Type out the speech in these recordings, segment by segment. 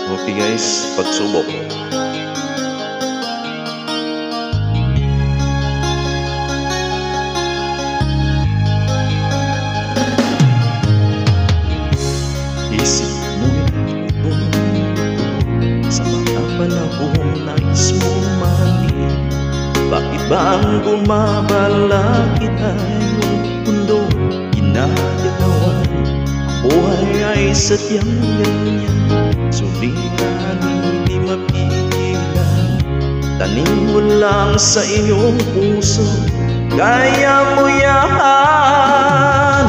Okay guys, pagsubok. Isip mo'y ito sa mga panahon nais mo mali. Bakit ba ang bumabala kita yung mundo ginagalawan? Buhay ay sadyang ganyan, sulingan hindi mapigilan. Tanim mo lang sa iyong puso, kaya mo yan.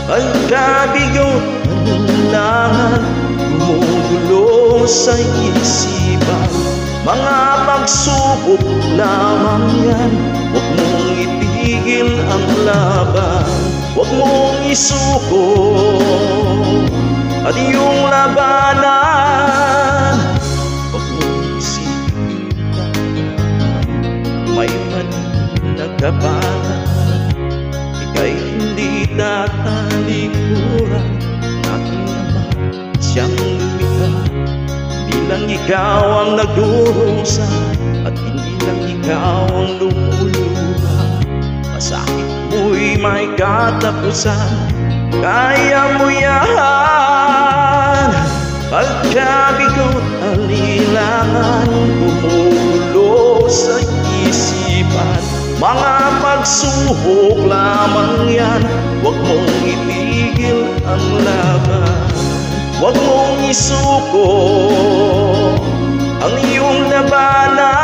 Pagkabigot ng langan, gumugulo sa isipan. Mga pagsubok lamang yan, huwag mong itigil ang laban. Huwag mong isuko at iyong labanan. Huwag mong isipin may maling nagkapanan. Ika'y hindi tatalikuran, aking naman siyang lumika. Hindi lang ikaw ang nagdurusa at hindi lang ikaw ang lumuluha. Masakit mo'y may katapusan, kaya mo yan. Pagkabigot alilangan, gumugulo sa isipan. Mga pagsubok lamang yan, huwag mong itigil ang laban. Huwag mong isuko ang iyong labanan.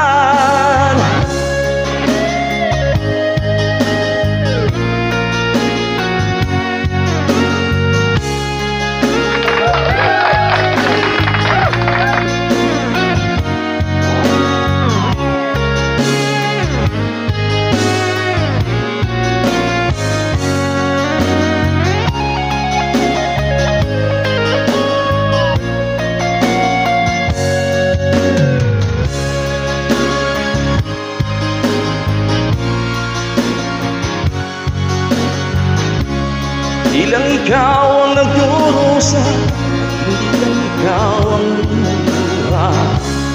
Hindi lang ikaw ang nagdurusa at hindi lang ikaw ang lumuluha.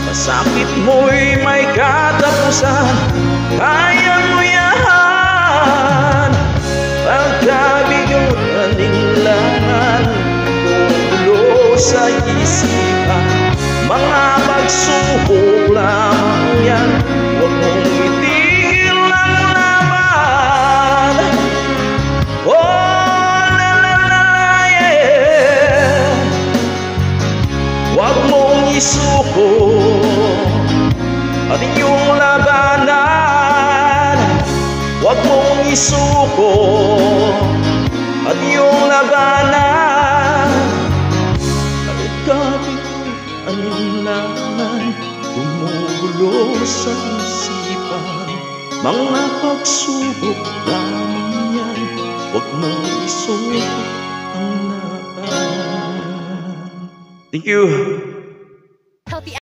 Masakit mo'y may katapusan, kaya mo yan. Pagkabigot alinlangan, gumugulo sa isipan. Mga pagsubok lamang yan, huwag mong itigil ang laban. Oh, huwag mong isuko at iyong labanan. Huwag mong isuko at iyong labanan. Pagkabigot alinlangan, gumugulo sa isipan. Mga pagsubok lamang yan, huwag mong isuko ang laban. Thank you.